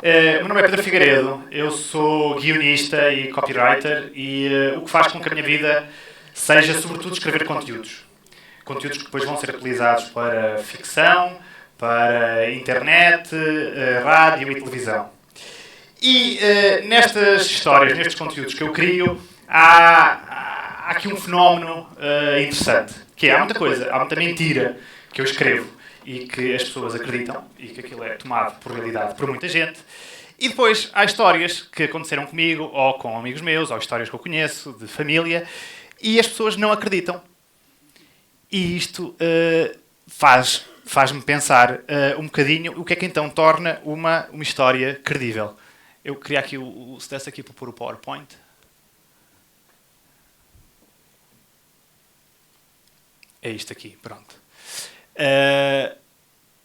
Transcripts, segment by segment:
Meu nome é Pedro Figueiredo, eu sou guionista e copywriter e o que faz com que a minha vida seja, sobretudo, escrever conteúdos. Conteúdos que depois vão ser utilizados para ficção, para internet, rádio e televisão. E nestas histórias, nestes conteúdos que eu crio, há aqui um fenómeno interessante, que é, há muita coisa, há muita mentira que eu escrevo e que as pessoas acreditam e que aquilo é tomado por realidade por muita gente. E depois há histórias que aconteceram comigo ou com amigos meus, ou histórias que eu conheço, de família, e as pessoas não acreditam. E isto faz-me pensar um bocadinho o que é que então torna uma história credível. Eu queria aqui, se desse aqui para pôr o PowerPoint. É isto aqui, pronto.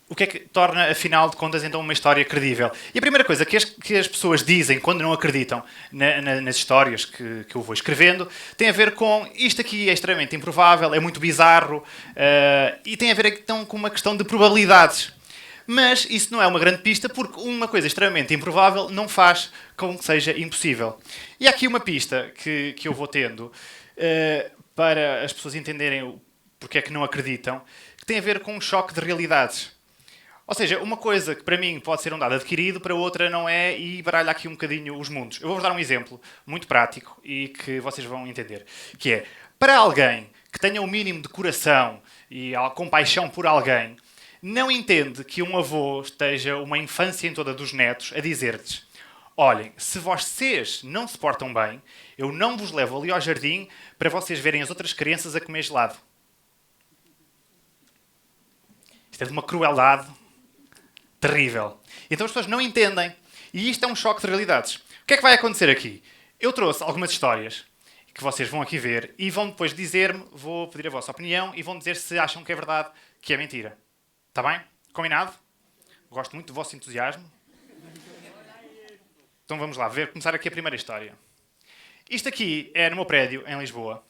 O que é que torna, afinal de contas, então uma história credível? E a primeira coisa que as pessoas dizem quando não acreditam nas histórias que eu vou escrevendo tem a ver com isto aqui é extremamente improvável, é muito bizarro e tem a ver então com uma questão de probabilidades. Mas isso não é uma grande pista porque uma coisa extremamente improvável não faz com que seja impossível. E há aqui uma pista que eu vou tendo para as pessoas entenderem porque é que não acreditam, que tem a ver com um choque de realidades. Ou seja, uma coisa que para mim pode ser um dado adquirido, para outra não é, e baralha aqui um bocadinho os mundos. Eu vou-vos dar um exemplo muito prático e que vocês vão entender. Que é, para alguém que tenha o mínimo de coração e compaixão por alguém, não entende que um avô esteja uma infância em toda dos netos a dizer-lhes: olhem, se vocês não se portam bem, eu não vos levo ali ao jardim para vocês verem as outras crianças a comer gelado. Isto é de uma crueldade terrível. Então as pessoas não entendem. E isto é um choque de realidades. O que é que vai acontecer aqui? Eu trouxe algumas histórias que vocês vão aqui ver e vão depois dizer-me, vou pedir a vossa opinião e vão dizer se acham que é verdade, que é mentira. Está bem? Combinado? Gosto muito do vosso entusiasmo. Então vamos lá, começar aqui a primeira história. Isto aqui é no meu prédio, em Lisboa.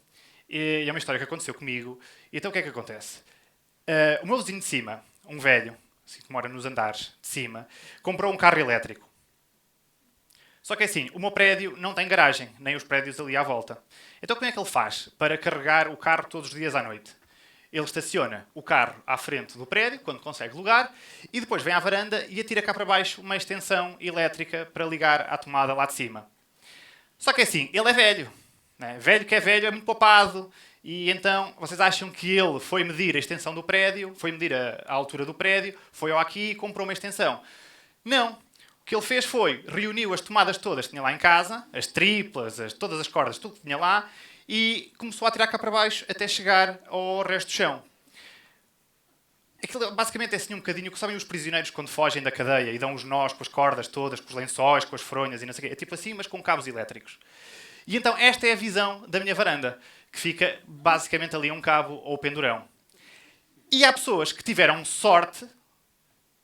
E é uma história que aconteceu comigo. E então o que é que acontece? O meu vizinho de cima, um velho, assim, que mora nos andares de cima, comprou um carro elétrico. Só que assim, o meu prédio não tem garagem, nem os prédios ali à volta. Então como é que ele faz para carregar o carro todos os dias à noite? Ele estaciona o carro à frente do prédio, quando consegue lugar, e depois vem à varanda e atira cá para baixo uma extensão elétrica para ligar à tomada lá de cima. Só que assim, ele é velho. Né? Velho que é velho é muito poupado. E então, vocês acham que ele foi medir a extensão do prédio, foi medir a altura do prédio, foi ao aqui e comprou uma extensão? Não. O que ele fez foi, reuniu as tomadas todas que tinha lá em casa, as triplas, todas as cordas, tudo que tinha lá, e começou a tirar cá para baixo até chegar ao resto do chão. Aquilo basicamente é assim um bocadinho que sabem os prisioneiros quando fogem da cadeia e dão os nós com as cordas todas, com os lençóis, com as fronhas e não sei o quê. É tipo assim, mas com cabos elétricos. E então esta é a visão da minha varanda, que fica basicamente ali um cabo ou pendurão. E há pessoas que tiveram sorte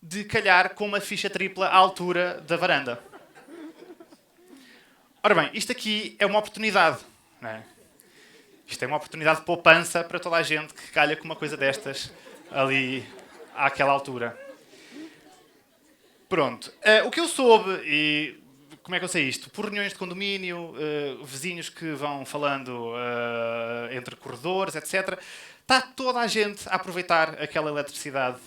de calhar com uma ficha tripla à altura da varanda. Ora bem, isto aqui é uma oportunidade, não é? Isto é uma oportunidade de poupança para toda a gente que calha com uma coisa destas ali àquela altura. Pronto. O que eu soube, e como é que eu sei isto? Por reuniões de condomínio, vizinhos que vão falando entre corredores, etc. Está toda a gente a aproveitar aquela eletricidade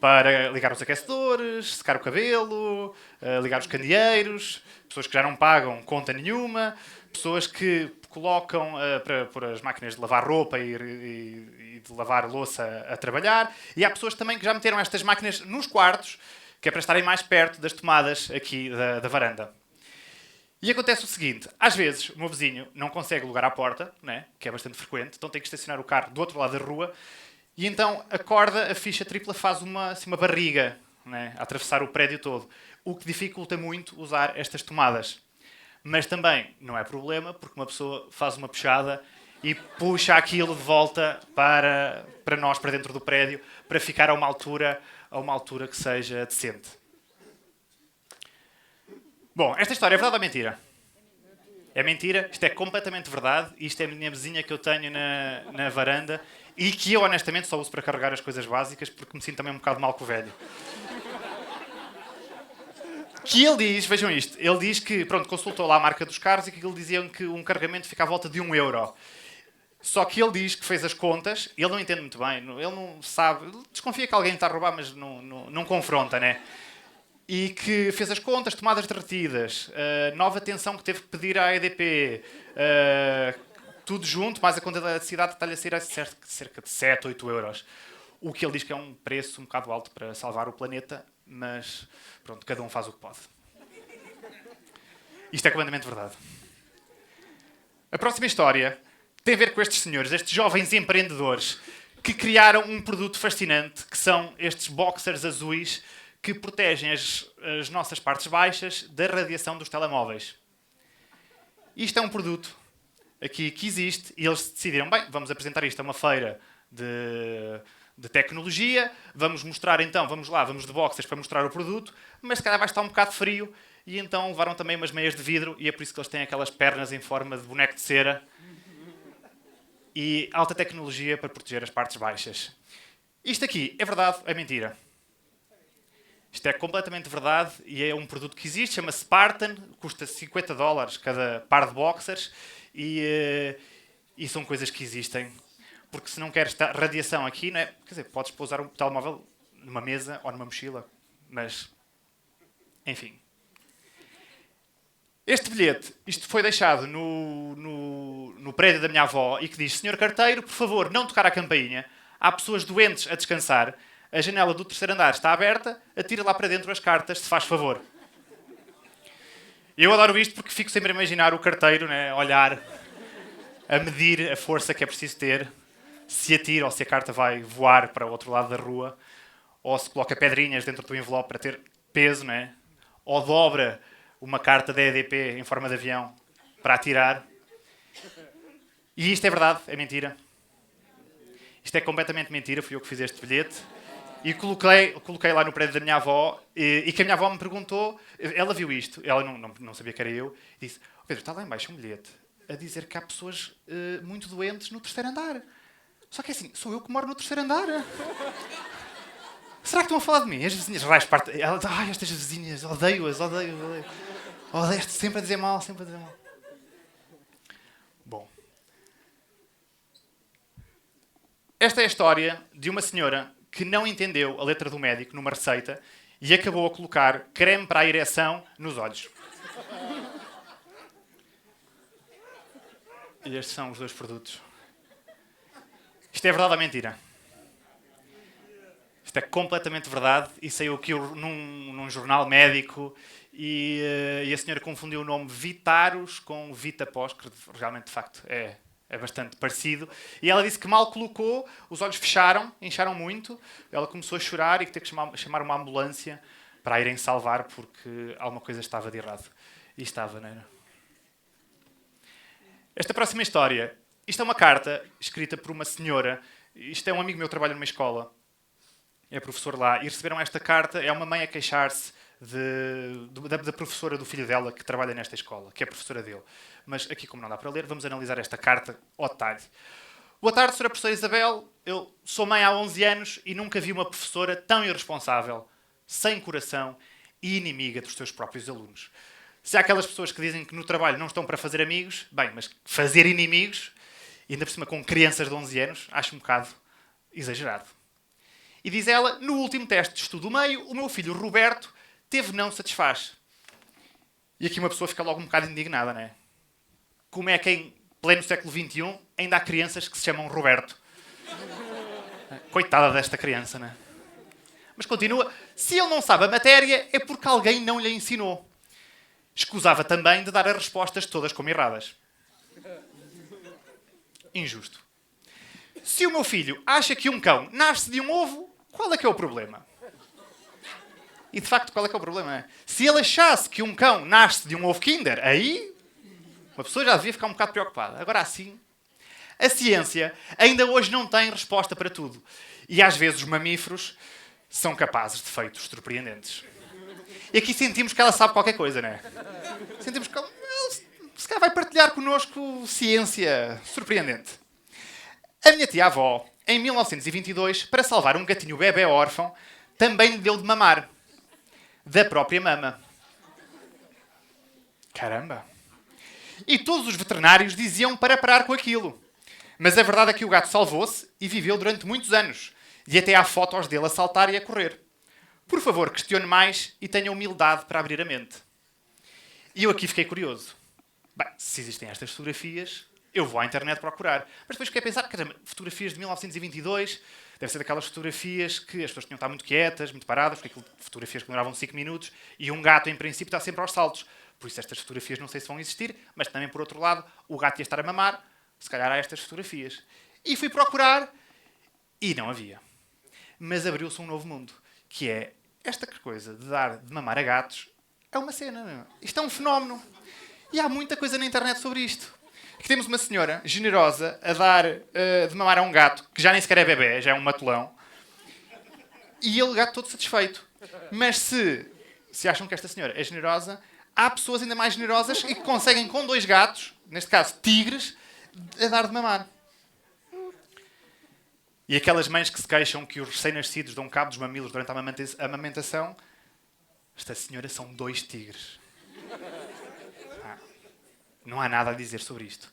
para ligar os aquecedores, secar o cabelo, ligar os candeeiros, pessoas que já não pagam conta nenhuma, pessoas que colocam para pôr as máquinas de lavar roupa e de lavar louça a trabalhar, e há pessoas também que já meteram estas máquinas nos quartos, que é para estarem mais perto das tomadas aqui da varanda. E acontece o seguinte, às vezes o meu vizinho não consegue lugar à porta, né, que é bastante frequente, então tem que estacionar o carro do outro lado da rua, e então a corda, a ficha tripla, faz uma barriga, né, a atravessar o prédio todo, o que dificulta muito usar estas tomadas. Mas também não é problema, porque uma pessoa faz uma puxada e puxa aquilo de volta para nós, para dentro do prédio, para ficar a uma altura que seja decente. Bom, esta história é verdade ou mentira? É mentira, isto é completamente verdade. Isto é a minha vizinha que eu tenho na varanda e que eu honestamente só uso para carregar as coisas básicas porque me sinto também um bocado mal com o velho. Que ele diz, vejam isto, ele diz que, pronto, consultou lá a marca dos carros e que ele diziam que um carregamento fica à volta de 1 euro. Só que ele diz que fez as contas, ele não entende muito bem, ele não sabe, ele desconfia que alguém está a roubar, mas não confronta, né? E que fez as contas, tomadas derretidas, nova tensão que teve que pedir à EDP, tudo junto, mais a conta da eletricidade está-lhe a sair a cerca de 7, 8 euros. O que ele diz que é um preço um bocado alto para salvar o planeta, mas pronto, cada um faz o que pode. Isto é completamente verdade. A próxima história tem a ver com estes senhores, estes jovens empreendedores, que criaram um produto fascinante, que são estes boxers azuis que protegem as nossas partes baixas da radiação dos telemóveis. Isto é um produto aqui que existe e eles decidiram, bem, vamos apresentar isto a uma feira de tecnologia, vamos mostrar então, vamos de boxers para mostrar o produto, mas se calhar vai estar um bocado frio e então levaram também umas meias de vidro e é por isso que eles têm aquelas pernas em forma de boneco de cera e alta tecnologia para proteger as partes baixas. Isto aqui é verdade ou é mentira? Isto é completamente verdade e é um produto que existe, chama-se Spartan, custa $50 cada par de boxers e são coisas que existem. Porque se não queres radiação aqui, não é? Quer dizer, podes pousar um telemóvel numa mesa ou numa mochila, mas enfim. Este bilhete, isto foi deixado no prédio da minha avó e que diz: Senhor carteiro, por favor, não tocar a campainha. Há pessoas doentes a descansar. A janela do terceiro andar está aberta. Atira lá para dentro as cartas, se faz favor. Eu adoro isto porque fico sempre a imaginar o carteiro, né, olhar, a medir a força que é preciso ter, se atira ou se a carta vai voar para o outro lado da rua, ou se coloca pedrinhas dentro do envelope para ter peso, né? Ou dobra uma carta da EDP em forma de avião para atirar. E isto é verdade, é mentira. Isto é completamente mentira, fui eu que fiz este bilhete. E coloquei lá no prédio da minha avó e que a minha avó me perguntou, ela viu isto, ela não sabia que era eu, e disse: Pedro, está lá em baixo um bilhete a dizer que há pessoas muito doentes no terceiro andar. Só que é assim, sou eu que moro no terceiro andar. Será que estão a falar de mim? As vizinhas raios parte. Ela diz: ai, estas vizinhas, odeio-as, odeio. Odeio-te sempre a dizer mal, sempre a dizer mal. Bom. Esta é a história de uma senhora que não entendeu a letra do médico numa receita e acabou a colocar creme para a ereção nos olhos. E estes são os dois produtos. Isto é verdade ou mentira? Isto é completamente verdade e saiu aqui num jornal médico e a senhora confundiu o nome Vitarus com Vitapós, que realmente, de facto, é bastante parecido. E ela disse que mal colocou, os olhos fecharam, incharam muito, ela começou a chorar e que teve que chamar uma ambulância para a irem salvar porque alguma coisa estava de errado. E estava, não era? Esta próxima história, isto é uma carta escrita por uma senhora, isto é um amigo meu que trabalha numa escola, é professor lá, e receberam esta carta, é uma mãe a queixar-se da professora do filho dela que trabalha nesta escola, que é professora dele. Mas aqui, como não dá para ler, vamos analisar esta carta ao detalhe. Boa tarde, Sra. Professora Isabel. Eu sou mãe há 11 anos e nunca vi uma professora tão irresponsável, sem coração e inimiga dos seus próprios alunos. Se há aquelas pessoas que dizem que no trabalho não estão para fazer amigos, bem, mas fazer inimigos, e ainda por cima com crianças de 11 anos, acho um bocado exagerado. E diz ela: no último teste de estudo do meio, o meu filho Roberto teve não satisfaz. E aqui uma pessoa fica logo um bocado indignada, não é? Como é que em pleno século XXI ainda há crianças que se chamam Roberto? Coitada desta criança, não é? Mas continua: se ele não sabe a matéria, é porque alguém não lhe ensinou. Escusava também de dar as respostas todas como erradas. Injusto. Se o meu filho acha que um cão nasce de um ovo, qual é que é o problema? E de facto, qual é que é o problema? Se ele achasse que um cão nasce de um ovo Kinder, aí uma pessoa já devia ficar um bocado preocupada. Agora assim, a ciência ainda hoje não tem resposta para tudo. E às vezes os mamíferos são capazes de feitos surpreendentes. E aqui sentimos que ela sabe qualquer coisa, não é? Sentimos que ela se calhar vai partilhar connosco ciência surpreendente. A minha tia-avó, em 1922, para salvar um gatinho bebé órfão, também lhe deu de mamar. Da própria mama. Caramba! E todos os veterinários diziam para parar com aquilo. Mas a verdade é que o gato salvou-se e viveu durante muitos anos. E até há fotos dele a saltar e a correr. Por favor, questione mais e tenha humildade para abrir a mente. E eu aqui fiquei curioso. Bem, se existem estas fotografias, eu vou à internet procurar. Mas depois fiquei a pensar, caramba, fotografias de 1922, deve ser daquelas fotografias que as pessoas tinham de estar muito quietas, muito paradas, porque aquilo, fotografias que demoravam 5 minutos, e um gato, em princípio, está sempre aos saltos. Por isso estas fotografias não sei se vão existir, mas também, por outro lado, o gato ia estar a mamar, se calhar há estas fotografias. E fui procurar, e não havia. Mas abriu-se um novo mundo, que é esta coisa de dar de mamar a gatos, é uma cena, meu. Isto é um fenómeno. E há muita coisa na internet sobre isto. Aqui temos uma senhora generosa a dar de mamar a um gato, que já nem sequer é bebê, já é um matulão, e o gato todo satisfeito. Mas se acham que esta senhora é generosa, há pessoas ainda mais generosas e que conseguem com 2 gatos, neste caso tigres, a dar de mamar. E aquelas mães que se queixam que os recém-nascidos dão cabo dos mamilos durante a amamentação, esta senhora são 2 tigres. Não há nada a dizer sobre isto.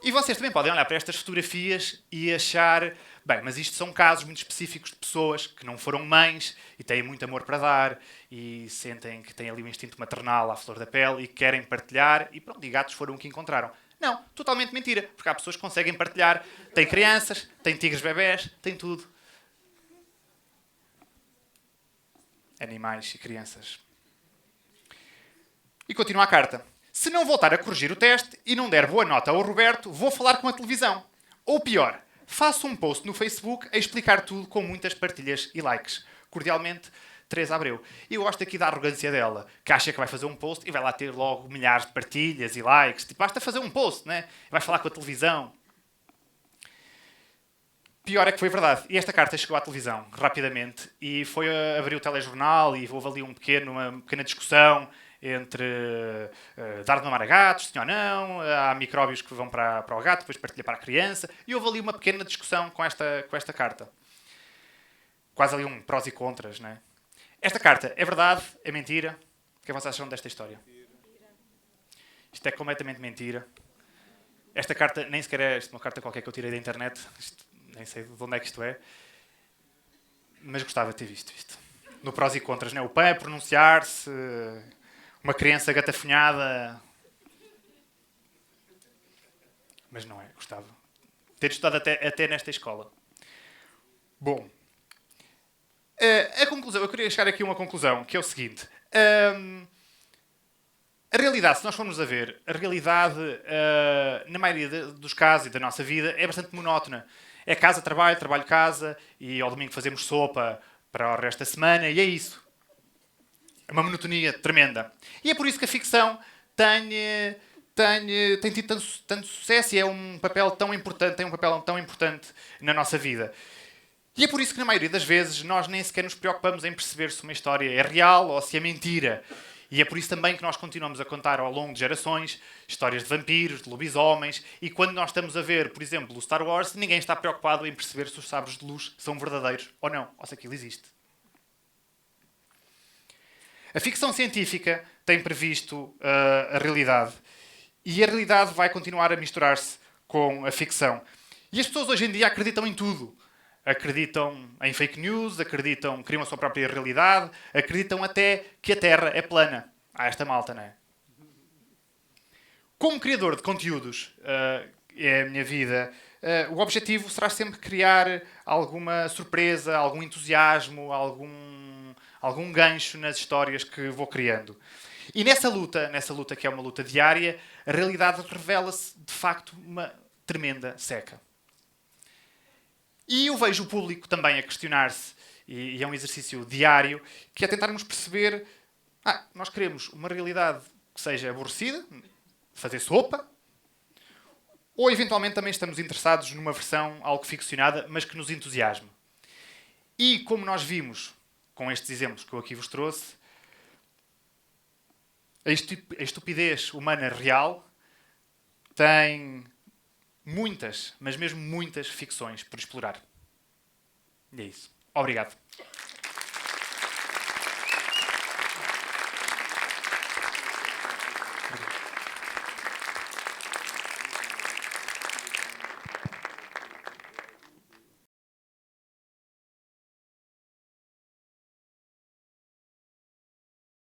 E vocês também podem olhar para estas fotografias e achar, bem, mas isto são casos muito específicos de pessoas que não foram mães e têm muito amor para dar e sentem que têm ali um instinto maternal à flor da pele e querem partilhar e pronto, e gatos foram o que encontraram. Não, totalmente mentira, porque há pessoas que conseguem partilhar. Tem crianças, tem tigres bebés, tem tudo. Animais e crianças. E continua a carta. Se não voltar a corrigir o teste e não der boa nota ao Roberto, vou falar com a televisão. Ou pior, faço um post no Facebook a explicar tudo com muitas partilhas e likes. Cordialmente, Teresa Abreu. E eu gosto aqui da arrogância dela, que acha que vai fazer um post e vai lá ter logo milhares de partilhas e likes. Tipo, basta fazer um post, né? Vai falar com a televisão. Pior é que foi verdade. E esta carta chegou à televisão, rapidamente, e foi a abrir o telejornal e houve ali uma pequena discussão entre dar de mamar a gatos, sim ou não, há micróbios que vão para o gato, depois partilha para a criança, e houve ali uma pequena discussão com esta carta. Quase ali um prós e contras, não é? Esta carta é verdade, é mentira? O que é que vocês acham desta história? Isto é completamente mentira. Esta carta nem sequer é uma carta qualquer que eu tirei da internet, nem sei de onde é que isto é, mas gostava de ter visto isto. No prós e contras, não é? O pai a pronunciar-se, uma criança gatafunhada. Mas não é, gostava. Ter estudado até nesta escola. Bom, a conclusão, eu queria chegar aqui a uma conclusão, que é o seguinte. A realidade, se nós formos a ver, a realidade, na maioria dos casos e da nossa vida, é bastante monótona. É casa, trabalho, trabalho, casa, e ao domingo fazemos sopa para o resto da semana, e é isso. É uma monotonia tremenda. E é por isso que a ficção tem tido tanto sucesso e é um papel tão importante, tem um papel tão importante na nossa vida. E é por isso que, na maioria das vezes, nós nem sequer nos preocupamos em perceber se uma história é real ou se é mentira. E é por isso também que nós continuamos a contar ao longo de gerações histórias de vampiros, de lobisomens, e quando nós estamos a ver, por exemplo, o Star Wars, ninguém está preocupado em perceber se os sabres de luz são verdadeiros ou não, ou se aquilo existe. A ficção científica tem previsto a realidade. E a realidade vai continuar a misturar-se com a ficção. E as pessoas hoje em dia acreditam em tudo. Acreditam em fake news, criam a sua própria realidade, acreditam até que a Terra é plana. Há esta malta, não é? Como criador de conteúdos, é a minha vida, o objetivo será sempre criar alguma surpresa, algum entusiasmo, algum gancho nas histórias que vou criando. E nessa luta que é uma luta diária, a realidade revela-se, de facto, uma tremenda seca. E eu vejo o público também a questionar-se, e é um exercício diário, que é tentarmos perceber, nós queremos uma realidade que seja aborrecida, fazer sopa, ou eventualmente também estamos interessados numa versão algo ficcionada, mas que nos entusiasme. E como nós vimos com estes exemplos que eu aqui vos trouxe, a estupidez humana real tem muitas, mas mesmo muitas ficções por explorar. E é isso. Obrigado.